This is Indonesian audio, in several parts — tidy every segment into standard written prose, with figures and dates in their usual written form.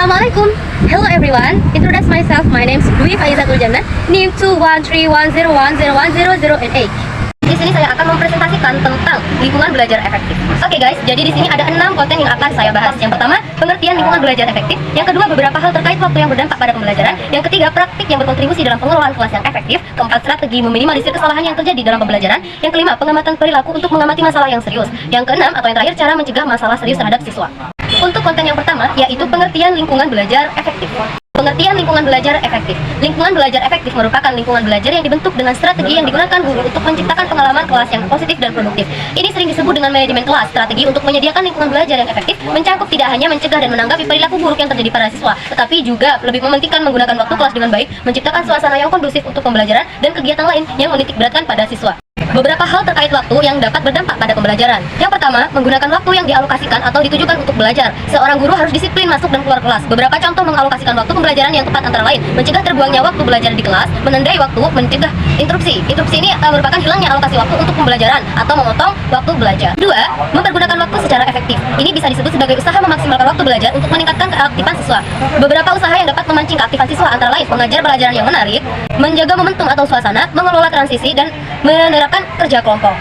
Assalamualaikum. Hello everyone. Introduce myself. My name is Dwi Faizatul Jannah. NIM 21310101008. Di sini saya akan mempresentasikan tentang lingkungan belajar efektif. Oke guys, jadi di sini ada 6 konten yang akan saya bahas. Yang pertama, pengertian lingkungan belajar efektif. Yang kedua, beberapa hal terkait waktu yang berdampak pada pembelajaran. Yang ketiga, praktik yang berkontribusi dalam pengelolaan kelas yang efektif. Keempat, strategi meminimalisir kesalahan yang terjadi dalam pembelajaran. Yang kelima, pengamatan perilaku untuk mengamati masalah yang serius. Yang keenam atau yang terakhir, cara mencegah masalah serius terhadap siswa. Untuk konten yang pertama, yaitu pengertian lingkungan belajar efektif. Pengertian lingkungan belajar efektif. Lingkungan belajar efektif merupakan lingkungan belajar yang dibentuk dengan strategi yang digunakan guru untuk menciptakan pengalaman kelas yang positif dan produktif. Ini sering disebut dengan manajemen kelas. Strategi untuk menyediakan lingkungan belajar yang efektif mencakup tidak hanya mencegah dan menanggapi perilaku buruk yang terjadi pada siswa, tetapi juga lebih mementingkan menggunakan waktu kelas dengan baik, menciptakan suasana yang kondusif untuk pembelajaran dan kegiatan lain yang menitikberatkan pada siswa. Beberapa hal terkait waktu yang dapat berdampak pada pembelajaran. Yang pertama, menggunakan waktu yang dialokasikan atau ditujukan untuk belajar. Seorang guru harus disiplin masuk dan keluar kelas. Beberapa contoh mengalokasikan waktu pembelajaran yang tepat antara lain: mencegah terbuangnya waktu belajar di kelas, menandai waktu, mencegah interupsi. Interupsi ini merupakan hilangnya alokasi waktu untuk pembelajaran atau memotong waktu belajar. Dua, mempergunakan waktu secara efektif. Ini bisa disebut sebagai usaha memaksimalkan waktu belajar untuk meningkatkan keaktifan siswa. Beberapa usaha yang dapat memancing keaktifan siswa antara lain mengajar pelajaran yang menarik, menjaga momentum atau suasana, mengelola transisi, dan menerapkan kerja kelompok.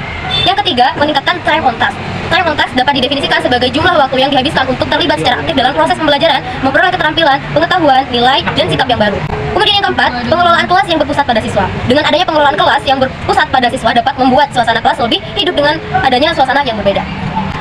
Yang ketiga, meningkatkan time on task. Time on task dapat didefinisikan sebagai jumlah waktu yang dihabiskan untuk terlibat secara aktif dalam proses pembelajaran, memperoleh keterampilan, pengetahuan, nilai, dan sikap yang baru. Kemudian yang keempat, pengelolaan kelas yang berpusat pada siswa. Dengan adanya pengelolaan kelas yang berpusat pada siswa dapat membuat suasana kelas lebih hidup dengan adanya suasana yang berbeda.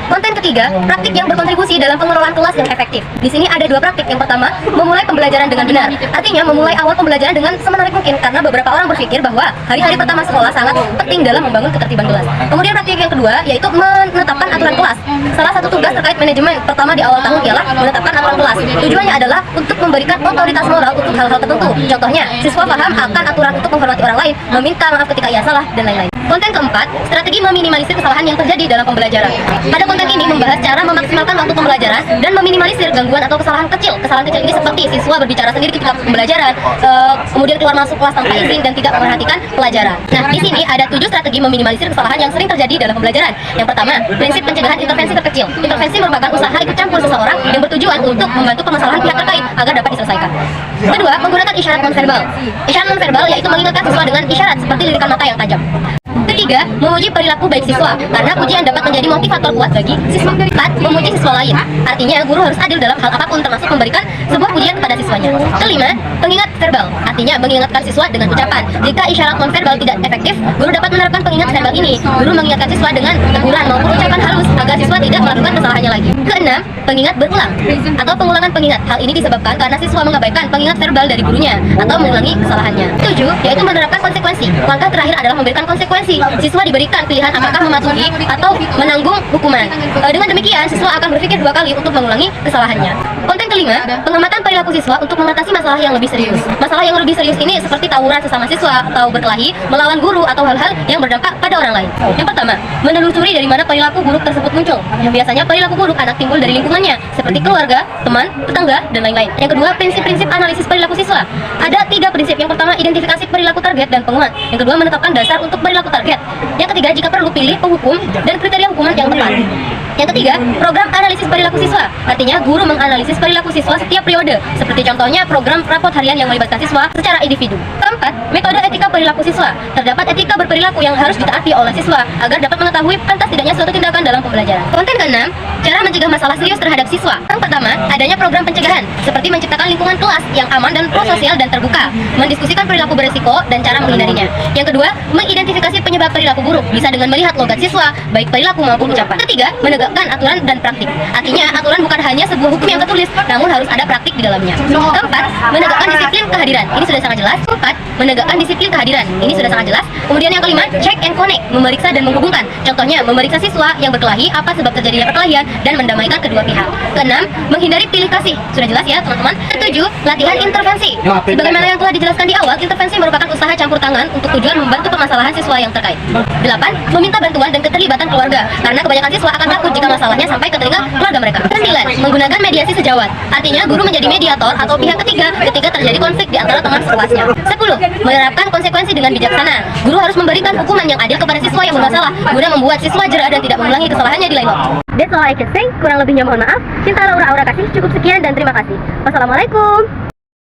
Konten ketiga, praktik yang berkontribusi dalam pengelolaan kelas yang efektif. Di sini ada dua praktik. Yang pertama, memulai pembelajaran dengan benar. Artinya memulai awal pembelajaran dengan semenarik mungkin, karena beberapa orang berpikir bahwa hari-hari pertama sekolah sangat penting dalam membangun ketertiban kelas. Kemudian praktik yang kedua, yaitu menetapkan aturan kelas. Salah satu tugas terkait manajemen pertama di awal tahun ialah menetapkan aturan kelas. Tujuannya adalah untuk memberikan otoritas moral untuk hal-hal tertentu. Contohnya, siswa paham akan aturan untuk menghormati orang lain, meminta maaf ketika ia salah, dan lain-lain. Konten keempat, strategi meminimalisir kesalahan yang terjadi dalam pembelajaran. Pada konten ini membahas cara memaksimalkan waktu pembelajaran dan meminimalisir gangguan atau kesalahan kecil. Kesalahan kecil ini seperti siswa berbicara sendiri ketika pembelajaran, kemudian keluar masuk kelas tanpa izin dan tidak memperhatikan pelajaran. Nah, di sini ada 7 strategi meminimalisir kesalahan yang sering terjadi dalam pembelajaran. Yang pertama, prinsip pencegahan intervensi terkecil. Intervensi merupakan usaha ikut campur seseorang yang bertujuan untuk membantu permasalahan pihak terkait agar dapat diselesaikan. Kedua, menggunakan isyarat nonverbal. Isyarat nonverbal yaitu mengingatkan siswa dengan isyarat seperti lirikan mata yang tajam. Ketiga, memuji perilaku baik siswa, karena pujian dapat menjadi motivator kuat bagi siswa. Empat, memuji siswa lain. Artinya, guru harus adil dalam hal apapun, termasuk memberikan sebuah pujian kepada siswanya. Kelima, pengingat verbal. Artinya, mengingatkan siswa dengan ucapan. Jika isyarat nonverbal tidak efektif, guru dapat menerapkan pengingat verbal ini. Guru mengingatkan siswa dengan teguran maupun ucapan halus agar siswa tidak melakukan kesalahannya lagi. Keenam, pengingat berulang atau pengulangan pengingat. Hal ini disebabkan karena siswa mengabaikan pengingat verbal dari gurunya atau mengulangi kesalahannya. Tujuh, yaitu menerapkan konsekuensi. Langkah terakhir adalah memberikan konsekuensi. Siswa diberikan pilihan apakah mematuhi atau menanggung hukuman. Dengan demikian, siswa akan berpikir 2 kali untuk mengulangi kesalahannya. Konten kelima, pengamatan perilaku siswa untuk mengatasi masalah yang lebih serius. Masalah yang lebih serius ini seperti tawuran sesama siswa atau berkelahi, melawan guru atau hal-hal yang berdampak pada orang lain. Yang pertama, menelusuri dari mana perilaku buruk tersebut muncul. Yang biasanya perilaku buruk anak timbul dari lingkungannya, seperti keluarga, teman, tetangga, dan lain-lain. Yang kedua, prinsip-prinsip analisis perilaku siswa. Ada 3 prinsip. Yang pertama, identifikasi perilaku target dan penguat. Yang kedua, menetapkan dasar untuk perilaku target. Yang ketiga, jika perlu pilih penghukum dan kriteria hukuman yang tepat. Yang ketiga, program analisis perilaku siswa. Artinya, guru menganalisis perilaku siswa setiap periode. Seperti contohnya program raport harian yang melibatkan siswa secara individu. Keempat, metode etika perilaku siswa. Terdapat etika berperilaku yang harus ditaati oleh siswa agar dapat mengetahui pantas tidaknya suatu tindakan dalam pembelajaran. Konten keenam, cara mencegah masalah serius terhadap siswa. Yang pertama, adanya program pencegahan, seperti menciptakan lingkungan kelas yang aman dan prososial dan terbuka, mendiskusikan perilaku beresiko dan cara menghindarinya. Yang kedua, mengidentifikasi penyebab perilaku buruk, bisa dengan melihat logat siswa, baik perilaku maupun ucapan. Ketiga, menegakkan aturan dan praktik. Artinya, aturan bukan hanya sebuah hukum yang tertulis, namun harus ada praktik di dalamnya. Keempat, menegakkan disiplin kehadiran. Ini sudah sangat jelas. Keempat, menegakkan disiplin kehadiran. Ini sudah sangat jelas. Kemudian yang kelima, check and connect, memeriksa dan menghubungkan. Contohnya, memeriksa siswa yang berkelahi, apa sebab terjadinya perkelahian, dan mendamaikan kedua pihak. Keenam, menghindari pilih kasih. Sudah jelas ya, teman-teman. Ketujuh, latihan intervensi. Sebagaimana yang telah dijelaskan di awal, intervensi merupakan usaha campur tangan untuk tujuan membantu permasalahan siswa yang terkait. 8. Meminta bantuan dan keterlibatan keluarga, karena kebanyakan siswa akan takut jika masalahnya sampai ke telinga keluarga mereka. 9. Menggunakan mediasi sejawat, artinya guru menjadi mediator atau pihak ketiga ketika terjadi konflik di antara teman sekelasnya. 10. Menerapkan konsekuensi dengan bijaksana, guru harus memberikan hukuman yang adil kepada siswa yang bermasalah guna membuat siswa jera dan tidak mengulangi kesalahannya di lain waktu. That's all I can say. Kurang lebihnya mohon maaf. Cinta Laura Aura kasih. Cukup sekian dan terima kasih. Wassalamualaikum.